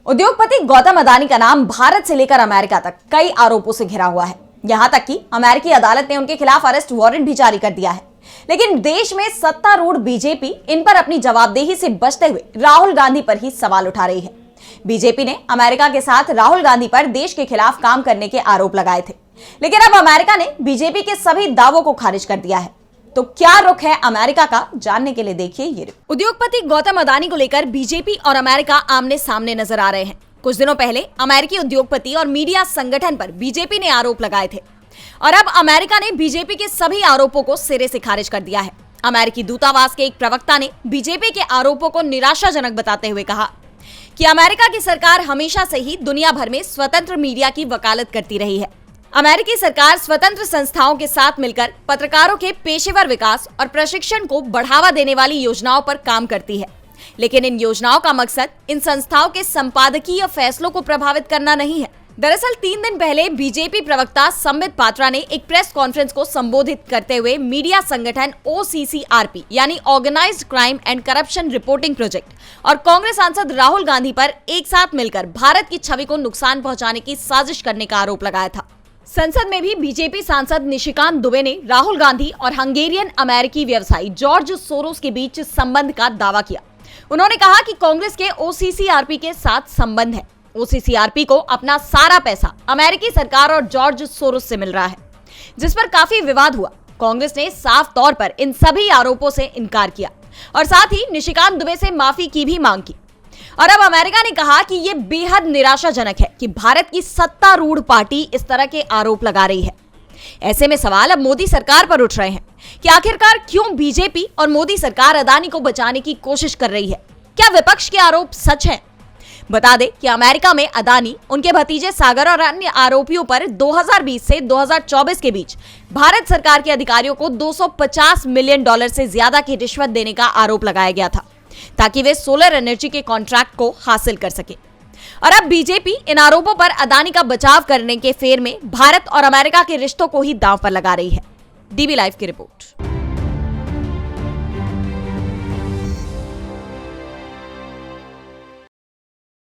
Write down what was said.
उद्योगपति गौतम अदानी का नाम भारत से लेकर अमेरिका तक कई आरोपों से घिरा हुआ है। यहां तक कि अमेरिकी अदालत ने उनके खिलाफ अरेस्ट वारंट भी जारी कर दिया है। लेकिन देश में सत्तारूढ़ बीजेपी इन पर अपनी जवाबदेही से बचते हुए राहुल गांधी पर ही सवाल उठा रही है। बीजेपी ने अमेरिका के साथ राहुल गांधी पर देश के खिलाफ काम करने के आरोप लगाए थे, लेकिन अब अमेरिका ने बीजेपी के सभी दावों को खारिज कर दिया है। तो क्या रुख है अमेरिका का, जानने के लिए देखिए ये रिपोर्ट। उद्योगपति गौतम अदानी को लेकर बीजेपी और अमेरिका आमने सामने नजर आ रहे हैं। कुछ दिनों पहले अमेरिकी उद्योगपति और मीडिया संगठन पर बीजेपी ने आरोप लगाए थे और अब अमेरिका ने बीजेपी के सभी आरोपों को सिरे से खारिज कर दिया है। अमेरिकी दूतावास के एक प्रवक्ता ने बीजेपी के आरोपों को निराशाजनक बताते हुए कहा कि अमेरिका की सरकार हमेशा से ही दुनिया भर में स्वतंत्र मीडिया की वकालत करती रही है। अमेरिकी सरकार स्वतंत्र संस्थाओं के साथ मिलकर पत्रकारों के पेशेवर विकास और प्रशिक्षण को बढ़ावा देने वाली योजनाओं पर काम करती है, लेकिन इन योजनाओं का मकसद इन संस्थाओं के संपादकीय फैसलों को प्रभावित करना नहीं है। दरअसल 3 दिन पहले बीजेपी प्रवक्ता संबित पात्रा ने एक प्रेस कॉन्फ्रेंस को संबोधित करते हुए मीडिया संगठन OCCRP यानी organised crime and corruption reporting project और कांग्रेस सांसद राहुल गांधी पर एक साथ मिलकर भारत की छवि को नुकसान पहुंचाने की साजिश करने का आरोप लगाया था। संसद में भी बीजेपी सांसद निशिकांत दुबे ने राहुल गांधी और हंगेरियन अमेरिकी व्यवसायी जॉर्ज सोरोस के बीच संबंध का दावा किया। उन्होंने कहा कि कांग्रेस के OCCRP के साथ संबंध है। OCCRP को अपना सारा पैसा अमेरिकी सरकार और जॉर्ज सोरोस से मिल रहा है, जिस पर काफी विवाद हुआ। कांग्रेस ने साफ तौर पर इन सभी आरोपों से इनकार किया और साथ ही निशिकांत दुबे से माफी की भी मांग की। और अब अमेरिका ने कहा कि यह बेहद निराशाजनक है कि भारत की सत्तारूढ़ पार्टी इस तरह के आरोप लगा रही है। ऐसे में सवाल अब मोदी सरकार पर उठ रहे हैं कि आखिरकार क्यों बीजेपी और मोदी सरकार अदानी को बचाने की कोशिश कर रही है। क्या विपक्ष के आरोप सच हैं? बता दें कि अमेरिका में अदानी, उनके भतीजे सागर और अन्य आरोपियों पर 2020 से 2024 के बीच भारत सरकार के अधिकारियों को $250 मिलियन से ज्यादा की रिश्वत देने का आरोप लगाया गया था, ताकि वे सोलर एनर्जी के कॉन्ट्रैक्ट को हासिल कर सके। और अब बीजेपी इन आरोपों पर अदानी का बचाव करने के फेर में भारत और अमेरिका के रिश्तों को ही दांव पर लगा रही है। DB लाइव की रिपोर्ट।